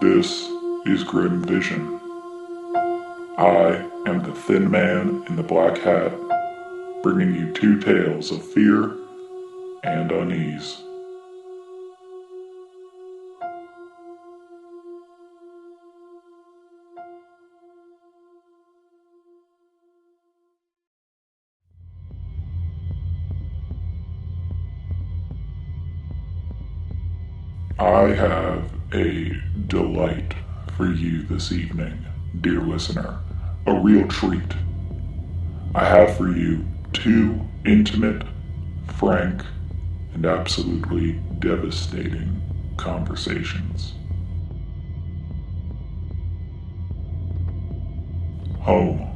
This is Grim Vision. I am the thin man in the black hat, bringing you two tales of fear and unease. I have a delight for you this evening, dear listener. A real treat. I have for you two intimate, frank, and absolutely devastating conversations. Home.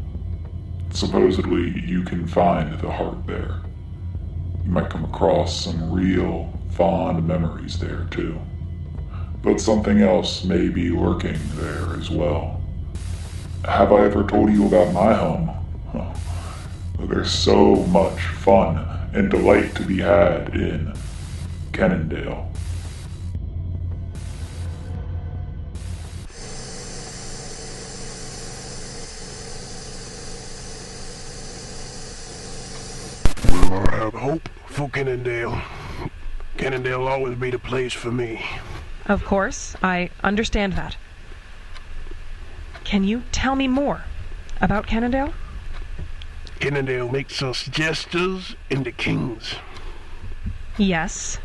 Supposedly, you can find the heart there. You might come across some real, fond memories there, too. But something else may be lurking there as well. Have I ever told you about my home? Oh, there's so much fun and delight to be had in Kennondale. Will I have hope for Kennondale? Kennondale will always be the place for me. Of course, I understand that. Can you tell me more about Kennondale? Kennondale makes us jesters into kings. Yes,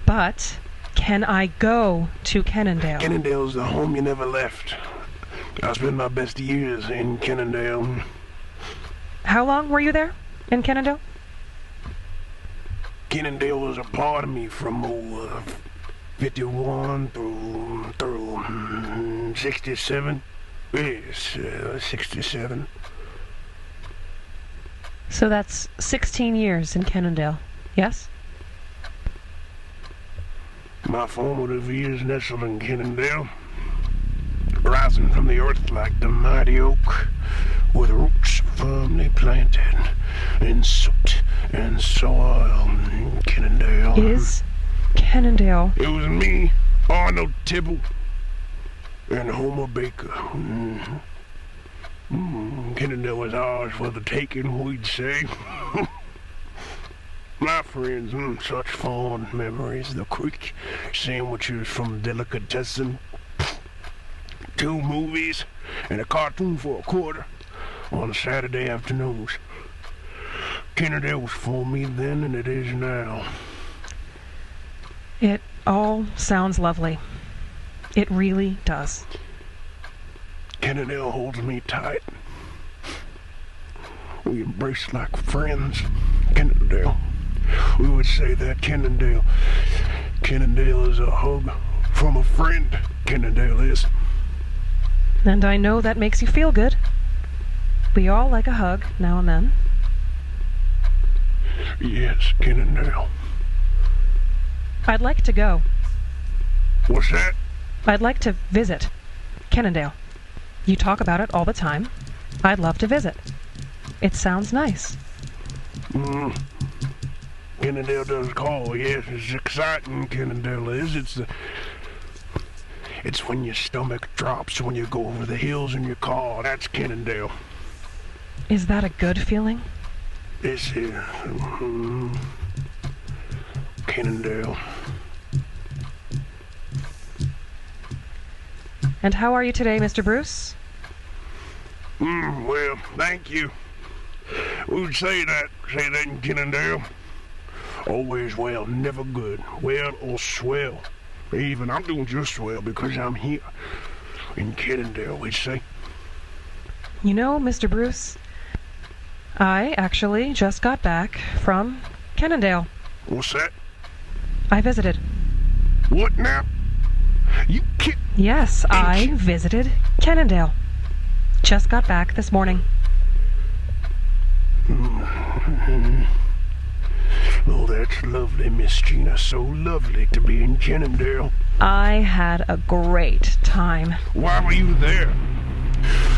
but can I go to Kennondale? Kennondale's the home you never left. I spent my best years in Kennondale. How long were you there in Kennondale? Kennondale was a part of me from 51 through 67. Yes, 67. So that's 16 years in Kennondale, yes? My formative years nestled in Kennondale, rising from the earth like the mighty oak, with roots firmly planted in soot and soil. Kennondale. Is Kennondale? It was me, Arnold Tibble, and Homer Baker. Kennondale was ours for the taking, we'd say. My friends, such fond memories. The quick sandwiches from Delicatessen, 2 movies, and a cartoon for a quarter on Saturday afternoons. Kennondale was for me then, and it is now. It all sounds lovely. It really does. Kennondale holds me tight. We embrace like friends. Kennondale. We would say that Kennondale is a hug from a friend. Kennondale is. And I know that makes you feel good. We all like a hug now and then. Yes, Kennondale. I'd like to go. What's that? I'd like to visit Kennondale. You talk about it all the time. I'd love to visit. It sounds nice. Kennondale does call, yes. It's exciting, Kennondale is. It's when your stomach drops when you go over the hills in your car. That's Kennondale. Is that a good feeling? It's Kennondale. And how are you today, Mr. Bruce? Well, thank you. We would say that in Kennondale. Always well, never good. Well or swell. Even I'm doing just well because I'm here. In Kennondale, we'd say. You know, Mr. Bruce, I actually just got back from Kennondale. What's that? I visited. What now? You can't... Yes, I visited Kennondale. Just got back this morning. Oh, that's lovely, Miss Gina. So lovely to be in Kennondale. I had a great time. Why were you there?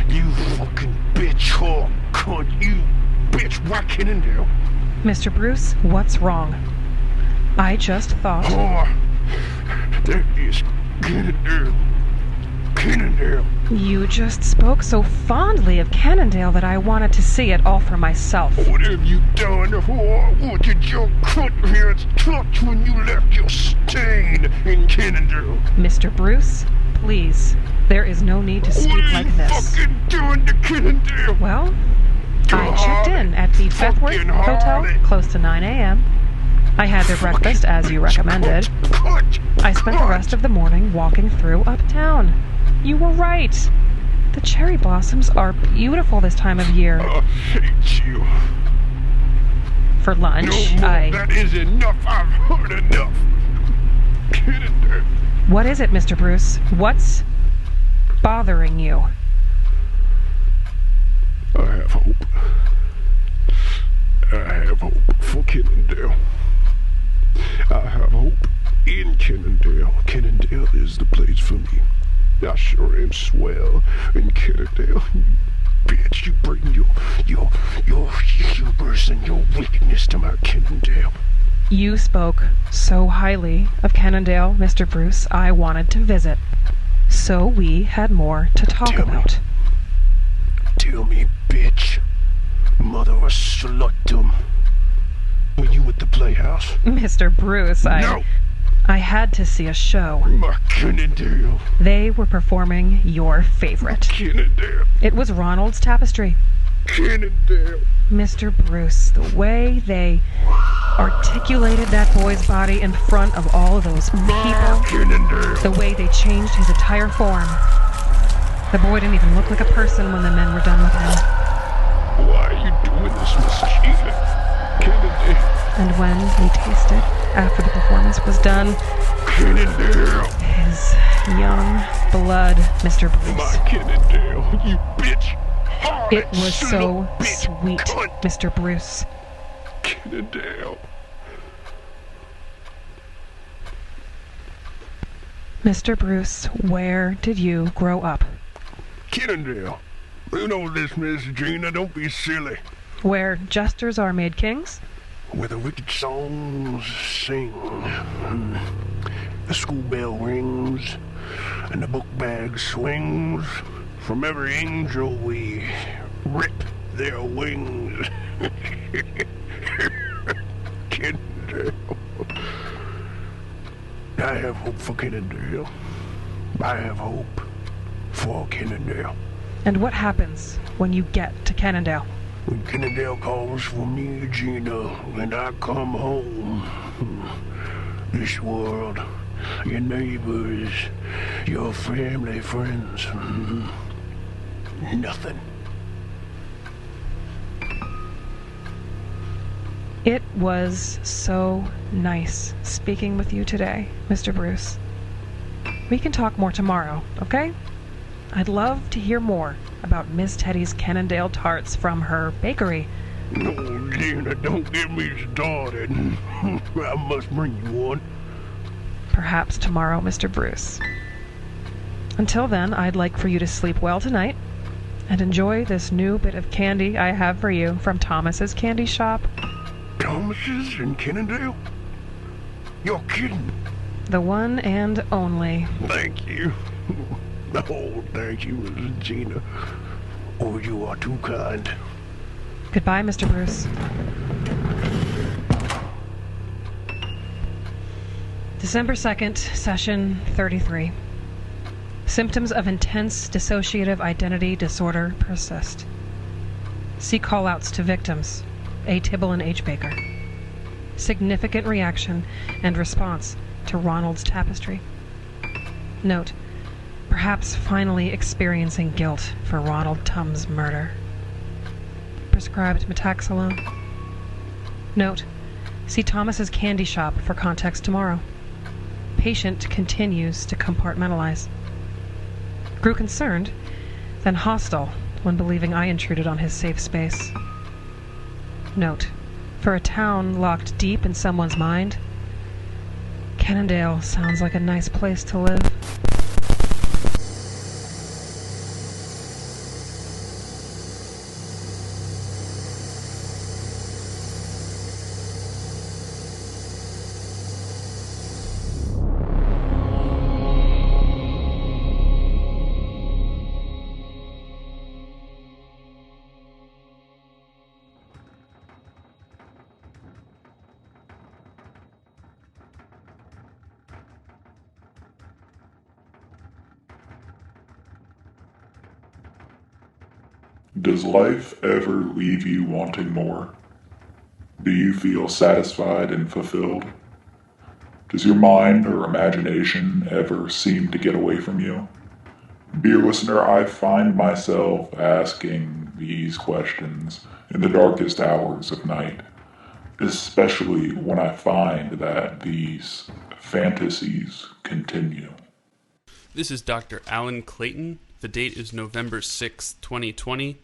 You fucking bitch, whore, cunt, you bitch, why Kennondale? Mr. Bruce, what's wrong? I just thought... Whore, there is Kennondale. Kennondale. You just spoke so fondly of Cannondale that I wanted to see it all for myself. What have you done? What did your cunt hands touch when you left your stain in Kennondale? Mr. Bruce, please. There is no need to speak like this. What are you fucking doing to Kennondale? Well, I checked in at the Fethworth Hotel close to 9 a.m. I had their breakfast as you recommended. I spent the rest of the morning walking through uptown. You were right. The cherry blossoms are beautiful this time of year. I hate you. For lunch, No, that is enough. I've heard enough. Kennondale. What is it, Mr. Bruce? What's bothering you? I have hope. I have hope for Kennondale. I have hope in Kennondale. Kennondale is the place for me. I sure am swell in Kennondale. You bitch, you bring your hubris and your wickedness to my Kennondale. You spoke so highly of Cannondale, Mr. Bruce, I wanted to visit. So we had more to talk about. Tell me, bitch. Mother of slutum. Were you at the Playhouse? Mr. Bruce, No! I had to see a show. My Kennondale. They were performing your favorite. Kennondale. It was Ronald's Tapestry. Kennondale. Mr. Bruce, the way they articulated that boy's body in front of all of those people. Kennondale. The way they changed his entire form. The boy didn't even look like a person when the men were done with him. Why are you doing this, mischievous? Kennondale. And when he tasted, after the performance was done, Kennondale. his young blood, Mr. My Bruce. Kennondale, you bitch. It was Son so of a bitch, sweet, cunt. Mr. Bruce. Kennondale. Mr. Bruce, where did you grow up? Kennondale. You know this, Miss Gina. Don't be silly. Where jesters are made kings? Where the wicked songs sing, the school bell rings, and the book bag swings. From every angel we rip their wings. Kennondale. I have hope for Kennondale. I have hope for Kennondale. And what happens when you get to Cannondale? When Kennondale calls for me, Gina, and I come home, this world, your neighbors, your family, friends, nothing. It was so nice speaking with you today, Mr. Bruce. We can talk more tomorrow, okay? I'd love to hear more about Miss Teddy's Cannondale tarts from her bakery. No, Gina, don't get me started. I must bring you one. Perhaps tomorrow, Mr. Bruce. Until then, I'd like for you to sleep well tonight and enjoy this new bit of candy I have for you from Thomas's Candy Shop. Thomas's in Kennondale? You're kidding. The one and only. Thank you. Oh, thank you, Mrs. Gina. Oh, you are too kind. Goodbye, Mr. Bruce. December 2nd, session 33. Symptoms of intense dissociative identity disorder persist. See callouts to victims. A. Tibble and H. Baker. Significant reaction and response to Ronald's Tapestry. Note: perhaps finally experiencing guilt for Ronald Tum's murder. Prescribed metaxalone. Note: see Thomas's Candy Shop for context tomorrow. Patient continues to compartmentalize. Grew concerned, then hostile when believing I intruded on his safe space. Note: for a town locked deep in someone's mind, Cannondale sounds like a nice place to live. Does life ever leave you wanting more? Do you feel satisfied and fulfilled? Does your mind or imagination ever seem to get away from you? Dear listener, I find myself asking these questions in the darkest hours of night, especially when I find that these fantasies continue. This is Dr. Alan Clayton. The date is November 6, 2020.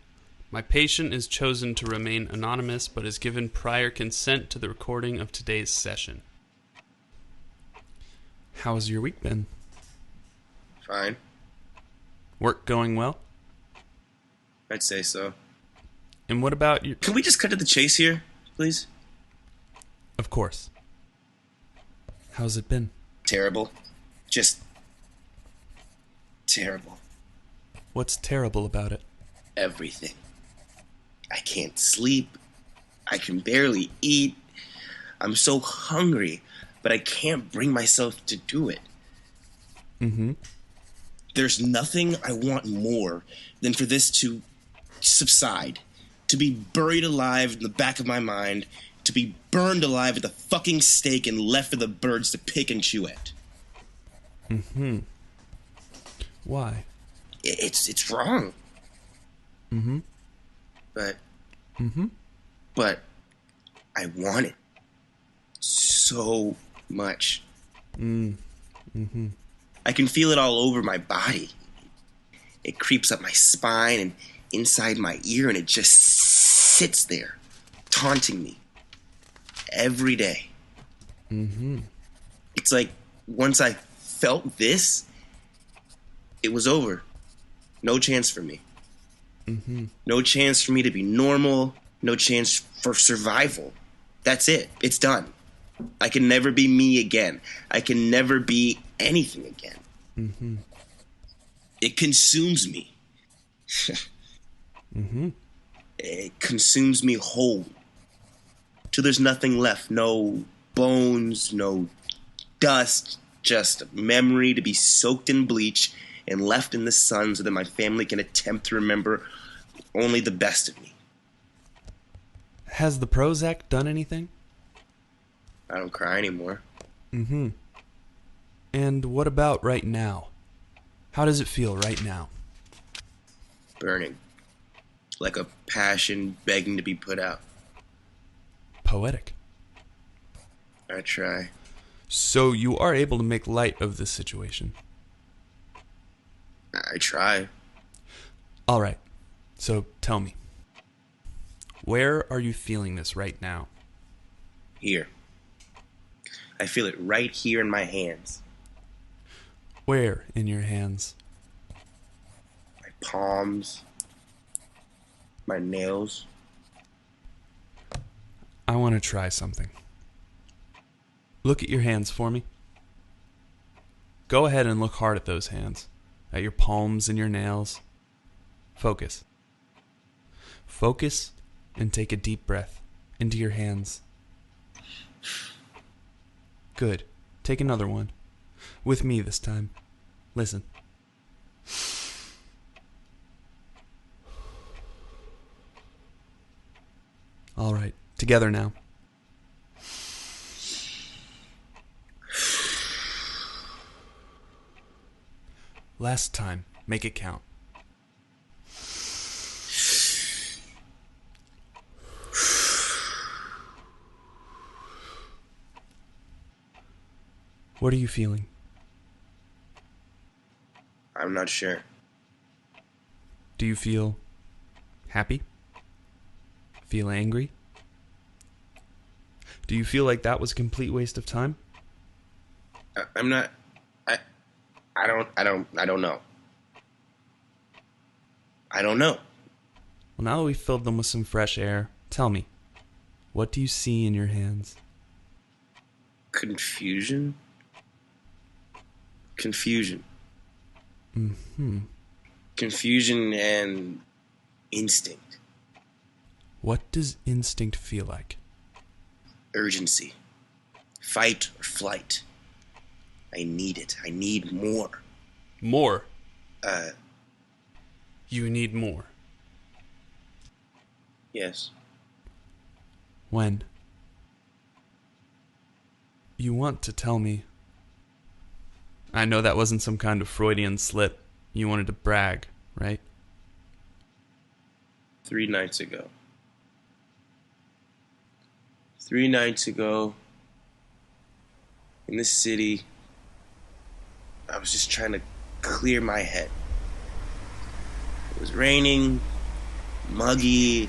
My patient is chosen to remain anonymous but is given prior consent to the recording of today's session. How's your week been? Fine. Work going well? I'd say so. And what about your... Can we just cut to the chase here, please? Of course. How's it been? Terrible. Just... terrible. What's terrible about it? Everything. I can't sleep. I can barely eat. I'm so hungry, but I can't bring myself to do it. Mm-hmm. There's nothing I want more than for this to subside, to be buried alive in the back of my mind, to be burned alive at the fucking stake and left for the birds to pick and chew at. Mm-hmm. Why? It's wrong. Mm-hmm. But... Mm-hmm. But I want it so much. Mm-hmm. I can feel it all over my body. It creeps up my spine and inside my ear, and it just sits there, taunting me every day. Mm-hmm. It's like once I felt this, it was over. No chance for me. Mm-hmm. No chance for me to be normal. No chance for survival. That's it. It's done. I can never be me again. I can never be anything again. Mm-hmm. It consumes me. Mm-hmm. It consumes me whole. Till there's nothing left. No bones, no dust, just a memory to be soaked in bleach and left in the sun so that my family can attempt to remember only the best of me. Has the Prozac done anything? I don't cry anymore. Mm-hmm. And what about right now? How does it feel right now? Burning. Like a passion begging to be put out. Poetic. I try. So you are able to make light of this situation. I try. All right. So tell me. Where are you feeling this right now? Here. I feel it right here in my hands. Where in your hands? My palms. My nails. I want to try something. Look at your hands for me. Go ahead and look hard at those hands. At your palms and your nails. Focus. Focus and take a deep breath into your hands. Good. Take another one. With me this time. Listen. All right. Together now. Last time. Make it count. What are you feeling? I'm not sure. Do you feel happy? Feel angry? Do you feel like that was a complete waste of time? I'm not... I don't know. I don't know. Well, now that we've filled them with some fresh air, tell me, what do you see in your hands? Confusion? Confusion. Mm-hmm. Confusion and instinct. What does instinct feel like? Urgency. Fight or flight. I need it. I need more. More? You need more. Yes. When? You want to tell me. I know that wasn't some kind of Freudian slip. You wanted to brag, right? 3 nights ago. 3 nights ago, in this city, I was just trying to clear my head. It was raining, muggy,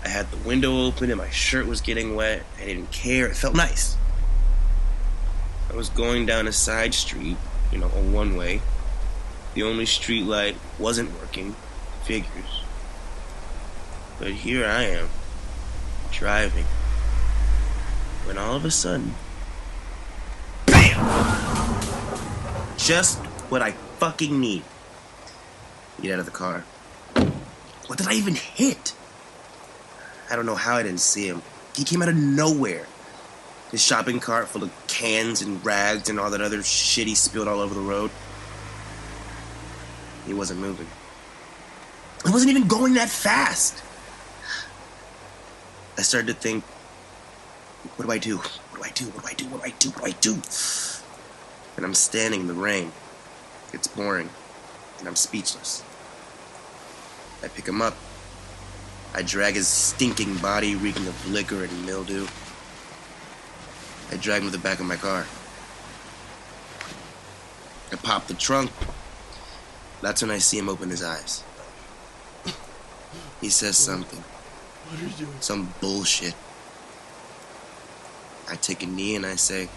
I had the window open and my shirt was getting wet. I didn't care, it felt nice. I was going down a side street, a one-way. The only street light wasn't working, figures. But here I am, driving, when all of a sudden, BAM! Just what I fucking need. Get out of the car. What did I even hit? I don't know how I didn't see him. He came out of nowhere. His shopping cart full of cans and rags and all that other shit he spilled all over the road. He wasn't moving. He wasn't even going that fast. I started to think, what do I do? What do I do? What do I do? What do I do? What do I do? And I'm standing in the rain. It's pouring. And I'm speechless. I pick him up. I drag his stinking body reeking of liquor and mildew. I drag him to the back of my car. I pop the trunk. That's when I see him open his eyes. He says something. What are you doing? Some bullshit. I take a knee and I say,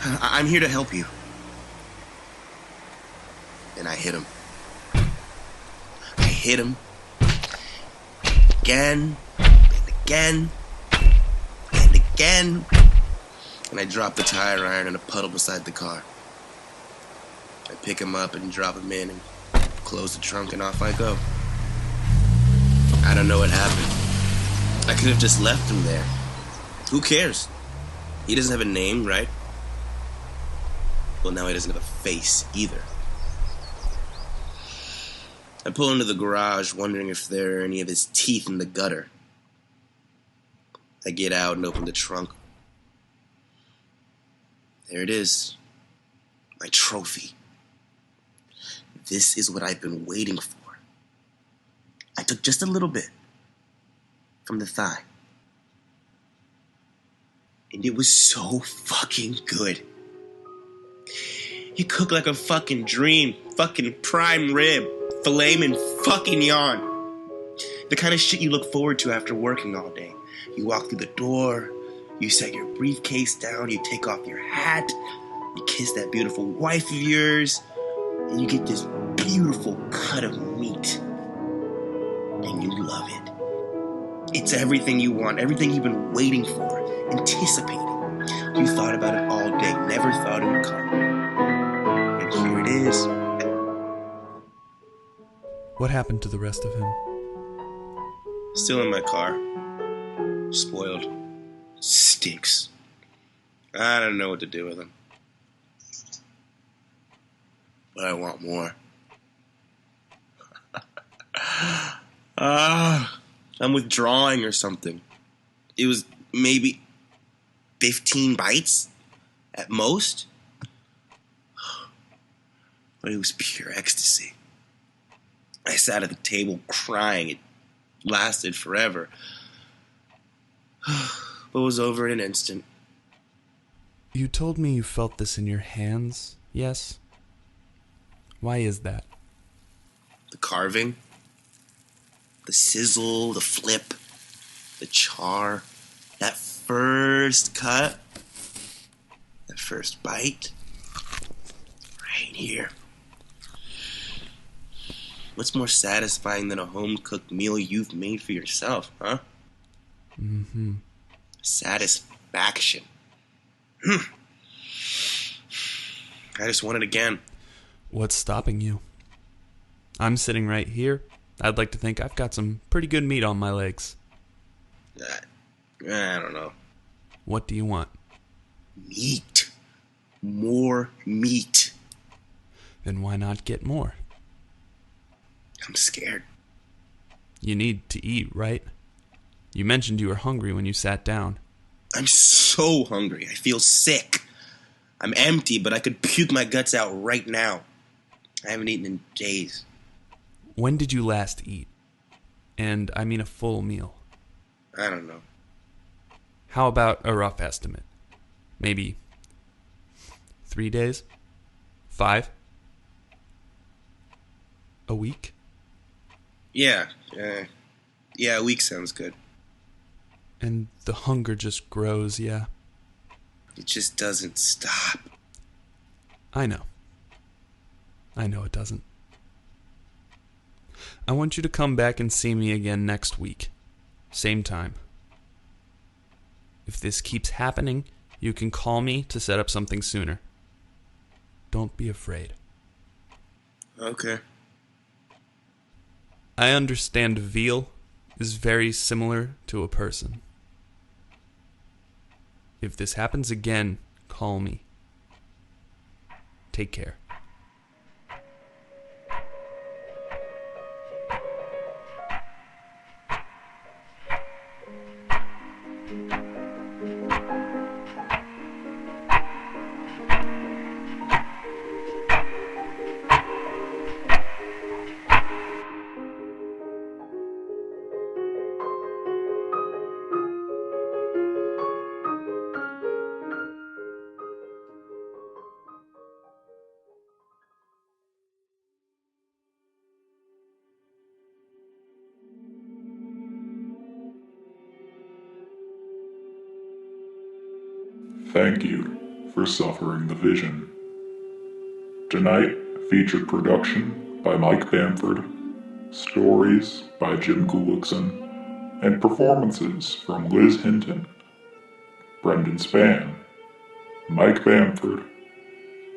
I'm here to help you. And I hit him. I hit him. Again. And again. And again. And I drop the tire iron in a puddle beside the car. I pick him up and drop him in and close the trunk and off I go. I don't know what happened. I could have just left him there. Who cares? He doesn't have a name, right? Well, now he doesn't have a face either. I pull into the garage, wondering if there are any of his teeth in the gutter. I get out and open the trunk. There it is. My trophy. This is what I've been waiting for. I took just a little bit from the thigh. And it was so fucking good. He cooked like a fucking dream. Fucking prime rib. Filet and fucking yawn. The kind of shit you look forward to after working all day. You walk through the door. You set your briefcase down. You take off your hat. You kiss that beautiful wife of yours. And you get this beautiful cut of meat. And you love it. It's everything you want. Everything you've been waiting for. Anticipating. You thought about it all day. Never thought it would come. And here it is. What happened to the rest of him? Still in my car. Spoiled. Stinks. I don't know what to do with him. But I want more. I'm withdrawing or something. It was maybe 15 bites at most. But it was pure ecstasy. I sat at the table crying. It lasted forever. But was over in an instant. You told me you felt this in your hands, yes? Why is that? The carving, the sizzle, the flip, the char, that first cut, that first bite, right here. What's more satisfying than a home-cooked meal you've made for yourself, huh? Mm-hmm. Satisfaction. I just want it again. What's stopping you? I'm sitting right here. I'd like to think I've got some pretty good meat on my legs. I don't know. What do you want? Meat. More meat. Then why not get more? I'm scared. You need to eat, right? You mentioned you were hungry when you sat down. I'm so hungry. I feel sick. I'm empty, but I could puke my guts out right now. I haven't eaten in days. When did you last eat? And I mean a full meal. I don't know. How about a rough estimate? Maybe 3 days? 5? A week? Yeah, a week sounds good. And the hunger just grows, yeah? It just doesn't stop. I know it doesn't. I want you to come back and see me again next week. Same time. If this keeps happening, you can call me to set up something sooner. Don't be afraid. Okay. I understand veal is very similar to a person. If this happens again, call me. Take care. Thank you for suffering the vision. Tonight featured production by Mike Bamford, stories by Jim Gullickson, and performances from Liz Hinton, Brendan Spann, Mike Bamford,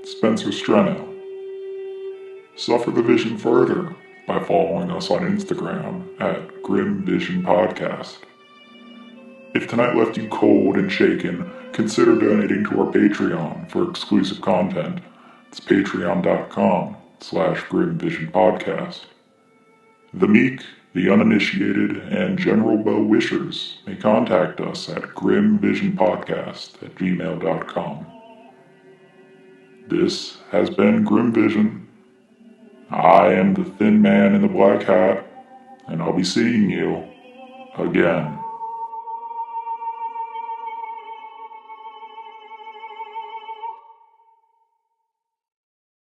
Spencer Streno. Suffer the vision further by following us on Instagram at Grim Vision Podcast. If tonight left you cold and shaken, consider donating to our Patreon for exclusive content. It's patreon.com/grimvisionpodcast. The meek, the uninitiated, and general well-wishers may contact us at grimvisionpodcast@gmail.com. This has been Grim Vision. I am the thin man in the black hat, and I'll be seeing you again.